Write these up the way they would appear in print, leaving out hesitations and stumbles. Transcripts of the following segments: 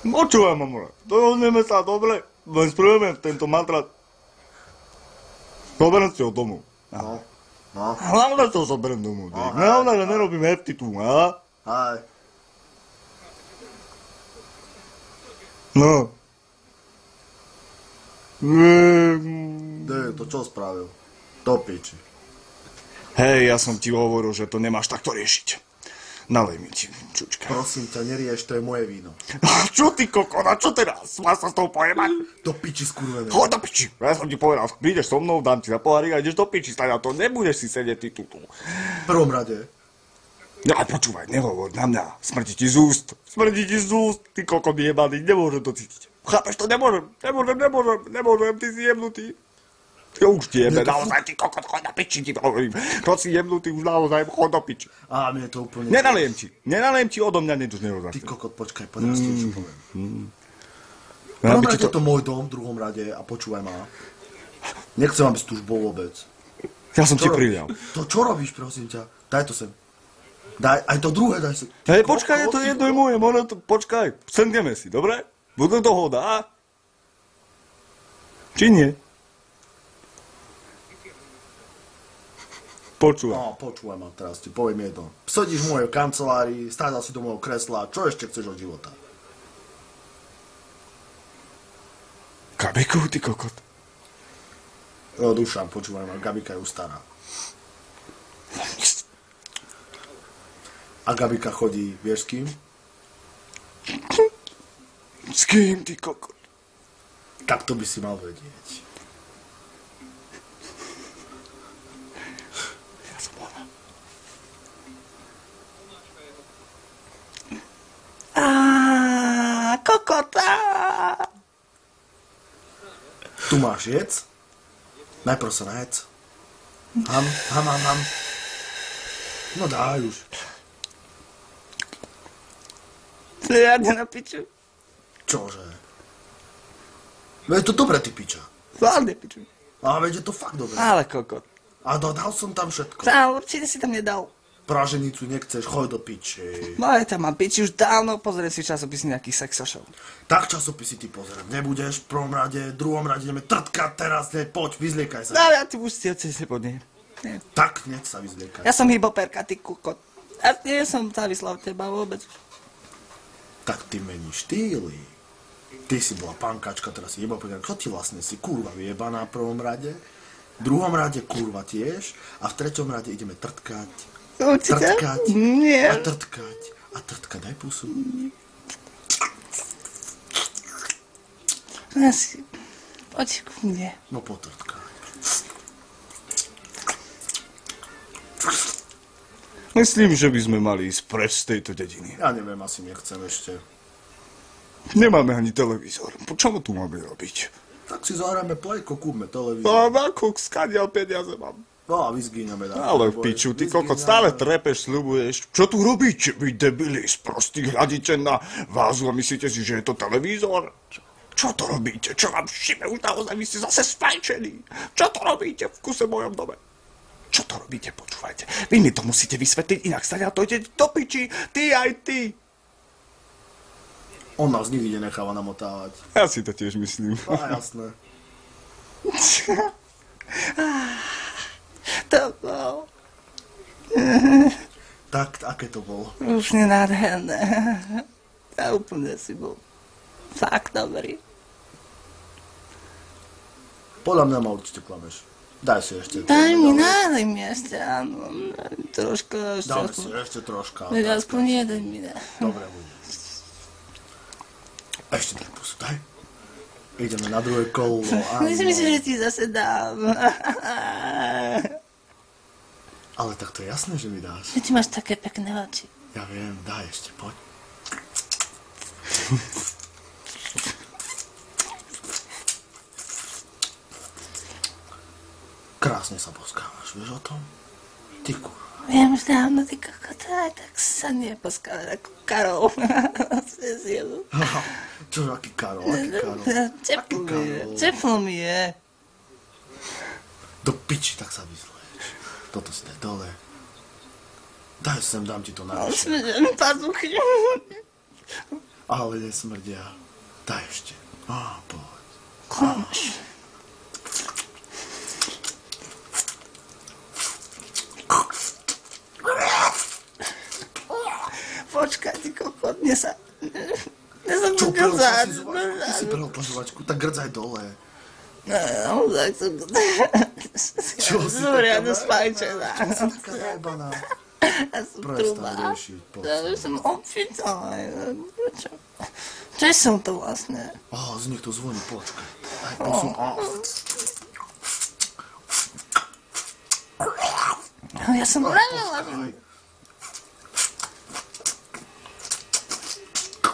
Počúvaj, mamule, dohodneme sa, dobre? Len spravíme tento matrát. Zoberiem si ho domov. No. Hlavne to zoberiem domov. Hlavne, že nerobím hefty tu, a? Aj. No. To čo spravil? Do piči. Hej, ja som ti hovoril, že to nemáš takto riešiť. Nalej mi ti, čučka. Prosím ťa, nerieš, to je moje víno. Čo ty kokona, čo teraz? Máš sa z toho pojebať? Do piči, skurvené. Choď do piči. Ja som ti povedal, prídeš so mnou, dám ti na pohárik a ideš do piči stať a to nebudeš si sedieť ty tu. V prvom rade. No a počúvaj, nehovor na mňa. Smrdí ti z úst. Smrdí ti z úst, ty kokon jebaný, nemôžem to cítiť. Chápeš to? Nemôžem, ty si jemnutý. Ja už ti jebe, naozaj, ty kokot, choď na piči, ti hovorím. Keď si jemnutý, už naozaj, choď do piči. Á, mne je to úplne... Nenaliem ti, odo mňa nič nerozdáš. Ty kokot, počkaj, poď raz ti čo poviem. V prvom rade je to môj dom, v druhom rade, a počúvaj ma. Nechcem, aby si tu už bol vôbec. Ja som ti prilial. To čo robíš, prosím ťa? Daj to sem. Daj, aj to druhé daj sem. Hej, počkaj, to jedno je moje, počkaj, sedneme si, dobre? Bude dohoda, a? Či nie? Počúvaj. No, počúvaj ma, teraz ti poviem jedno. Sedíš v mojej kancelárii, stádal si do môjho kresla, čo ešte chceš od života? Gabiku, ty kokot. No, Dušan, počúvaj ma, Gabika je už stará. A Gabika chodí, vieš s kým? S kým, ty kokot? Tak to by si mal vedieť. Kokota! Tu máš jedz. Najprv sa najedz. Ham. No daj už. Riadne na piču. Čože? Veď to dobre, ty piča. Vážne piču. A veď je to fakt dobre. Ale kokot. A dodal som tam všetko. Určite si tam nedal. Praženicu nechceš, choď do piči. No aj tam mám piči už dávno, pozrieť si časopisy nejakých sexošov. Tak časopisy ty pozerať nebudeš, v prvom rade, v druhom rade ideme trtkať teraz, poď, vyzliekaj sa. No ja ty už si poď. Tak, hneď sa vyzliekaj. Ja som hyboperka, ty kukot. Ja nie som závislá od teba vôbec. Tak ty meníš štýly. Ty si bola pankačka, teraz si hyboperka. Čo ty vlastne si, kurva vyjebaná v prvom rade? V druhom rade kurva tiež a v treťom rade ideme trtkať. Určite? Trtkať. Nie. A trtkať, daj pusu. Asi, poď ku mne. No potrtkať. Myslím, že by sme mali ísť preč z tejto dediny. Ja neviem, asi nechcem ešte. Nemáme ani televízor. Po čomu tu máme robiť? Tak si zahráme plejko, kúpme televízor. No, ako skadiaľ peniaze mám. No a vyzgíname. Ale v piču, ty kokot, stále trepeš, sľubuješ. Čo tu robíte, vy debili? Sprostí hľadíte na vázu a myslíte si, že je to televízor? Čo to robíte? Čo vám šibe? Už naozaj vy ste zase spajčení. Čo to robíte v kuse mojom dome? Čo to robíte? Počúvajte. Vy mi to musíte vysvetliť, inak sa to ide do piči. Ty aj ty. On nás nikdy nenecháva namotávať. Ja si to tiež myslím. A jasné. To bol. Tak, aké to bolo? Už nenádherné. A úplne si bol fakt dobrý. Podľa mňa ma určite klameš. Daj si ešte. Daj mi ešte, áno. Troška ešte. Dáme si ešte troška. Veď aspoň jeden mi dá. Dobre, bude. Ešte daj pusu, daj. Ideme na druhé kolo. Myslím si, že ti zase dám. Ale tak to je jasné, že mi dáš. Ty máš také pekné oči. Ja viem, daj ešte, poď. Krásne sa poskávaš, vieš o tom? Ty kurva. Viem už dávno, ty kokota, tak sa neposkávaš ako Karol. Čo, aký Karol, aký Karol? Čepnul mi je. Do piči, tak sa vyzleješ. Toto si daj dole. Daj sem, dám ti to na Smežem pazuchy. Ale nesmrdia. Daj ešte. Poď. Klamáš. Počkaj, ty kokot, mne sa Čo, to grzať. Ty si prel tlačovačku, tak grdzaj dole. No, tak to... Čo si Dobre, ja taká spajčená. Čo si taká zajebaná? Ja som truba. Prestaň riešiť, poď Ja sem. som opita. Čo som to vlastne? Z nich to zvoní, počkaj. Aj posun. Ja som vravela.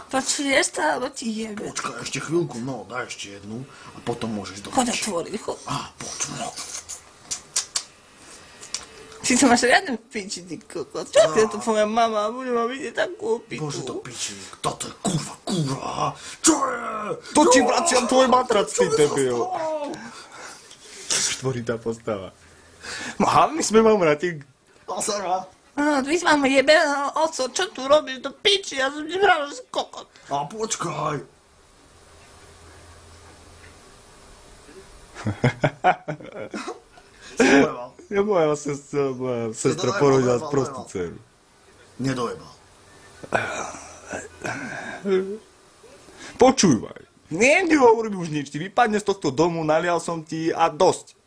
Počuješ to, alebo ti jebe? Počkaj, ešte chvíľku, no, daj ešte jednu a potom môžeš do Choď piči. otvoriť, choď. Poď, no. Ty to máš riadne v piči, ty kokot. Čo ti je to tvoja mama? Bude ma vidieť takú opitu. Bože, to piči. Toto je kurva. Čo je? To ti vraciam tvoj matrac, ty debil. Štvoritá postava. No hlavne sme mám rati. Sara. Vy máme jebeného oco, čo tu robíš do piči? Ja som ti vravil, že si kokot. Počkaj. Si dojebal. Ja moja sestra porodila prostú dceru. Nedojebal. Počúvaj. Nie hovorím už nič, ty vypadne z tohto domu, nalial som ti a dosť.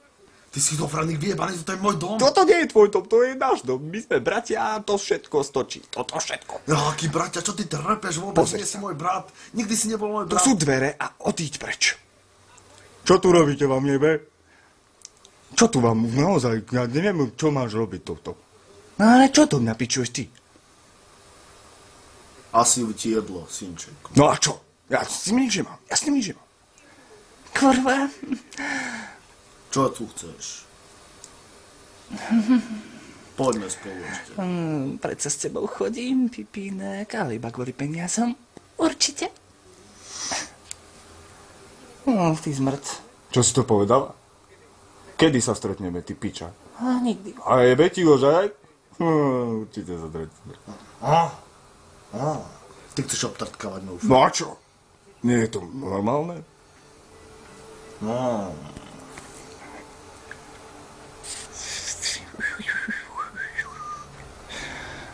Ty si dofranik vyjebaný, to je môj dom. Toto nie je tvoj dom, to je náš dom. My sme bratia a to všetko stočí. Toto všetko. Aký bratia, čo ty trpeš vôbec? Pozri Nie sa. si môj brat. Nikdy si nebol môj Tu brat. sú dvere a odíď preč. Čo tu robíte, vám jebe? Čo tu vám, naozaj, ja neviem, čo máš robiť toto. No ale čo to mňa pičuješ ty? Asi ti jedlo, synček. No a čo? Ja s tým nič nemám, Kurva. Čo tu chceš? Poďme spolu ešte. Predsa s tebou chodím, pipínek, ale iba kvôli peniazom. Určite. Ty zmrt. Čo si to povedala? Kedy sa stretneme, ty piča? Nikdy. A jebe ti ho, že? Určite sa stretneme. Ty chceš obtrtkávať moju No a čo? Nie je to normálne? No.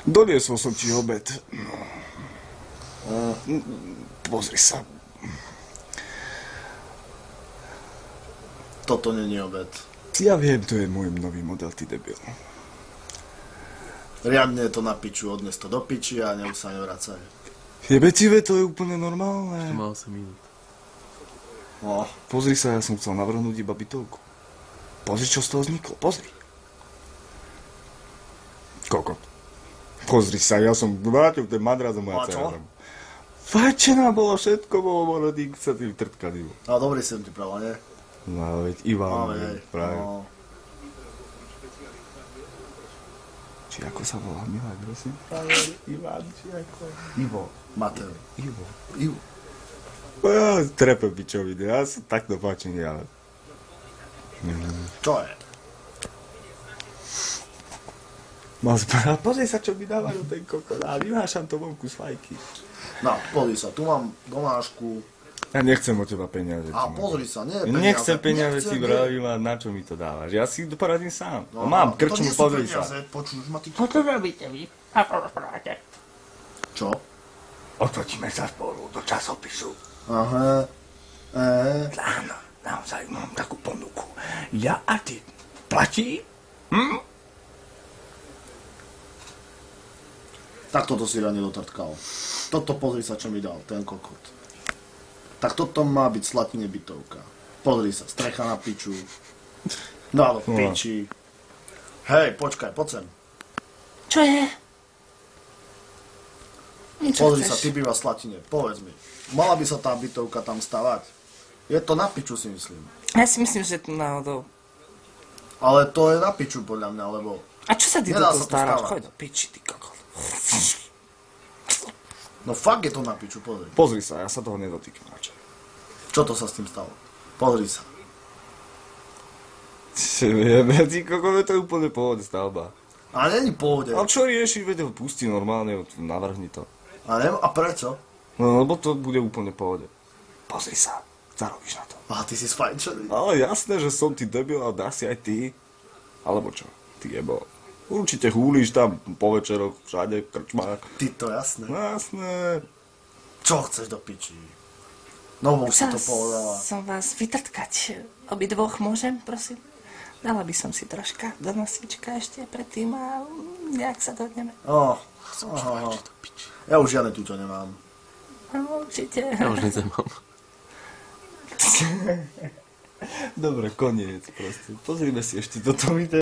Doniesol som ti obed. Pozri sa. Toto není obed. Ja viem, to je môj nový model, ty debil. Riadne je to na piču, odnes to do piči a už sa nevracaj. Jebecive, to je úplne normálne. Mal som minút. No. Pozri sa, ja som chcel navrhnúť iba bytovku. Pozri, čo z toho vzniklo, pozri. Kokot. Pozri sa, ja som vrátil ten madrac a moja A čo? dcera. Fajčená bolo, všetko bolo, morodík sa tým trtkadil. No dobrý som ti prala, nie? No, veď Ivan, hej. práve. No. Či ako sa volá, Milá, prosím? Ivan, či ako? Ivo. Mateo. Ivo. Ivo. Ja trepem pičoviny, ja som takto páčený, ale... Čo je? Pozri sa, čo mi dávajú ten kokot a vymášam to vonku z fajky. No, pozri sa, tu mám domášku. Ja nechcem od teba peniaze. A pozri sa, nie Nechcem peniaze, si Nechcem, vravím a na čo mi to dávaš? Ja si poradím sám. No, Mám to krčmu, nie sú pozri sa. peniaze, počuš ma ty... Čo tu robíte vy? Ako rozprávate? Čo? Otočíme sa spolu do časopisu. Aha. Áno, naozaj mám takú ponuku. Ja a ty. Platí? Tak toto si rane dotrtkal. Toto pozri sa, čo mi dal, ten kokot. Tak toto má byť Slatine bytovka. Pozri sa, strecha na piču. Dá do piči. Hej, počkaj, poď sem. Čo je? Pozri sa, ty býva v Slatine, povedz mi. Mala by sa tá bytovka tam stavať? Je to na piču, si myslím. Ja si myslím, že tu náhodou. Ale to je na piču, podľa mňa, lebo... A čo sa ty Nedá do toho sa tu staráš? stavať. Choď do piči, ty kokot. No fakt je to na piču, pozri. Pozri sa, ja sa toho nedotýkam radšej. Čo to sa s tým stalo? Pozri sa. Ty kokot, to je úplne pohode stavba. A není pohode. A čo riešiš, veď ho pusti normálne, navrhni to. A prečo? No, lebo to bude úplne v pohode. Pozri sa, zarobíš na to. A ty si sfajčený. Ale jasné, že som ty debil a dá si aj ty. Alebo čo, ty jebo. Určite húliš tam po večeroch, všade, v krčmách. Ty to jasné. No jasné. Čo chceš do piči? No, už si Chcela to povedala. som vás vytrtkať. Obidvoch môžem, prosím? Dala by som si troška do nosička ešte predtým a nejak sa dohodneme. Ja už žiadne túto nemám. No, určite. Ja už nic nemám. Dobre, koniec proste. Pozrime si ešte toto video.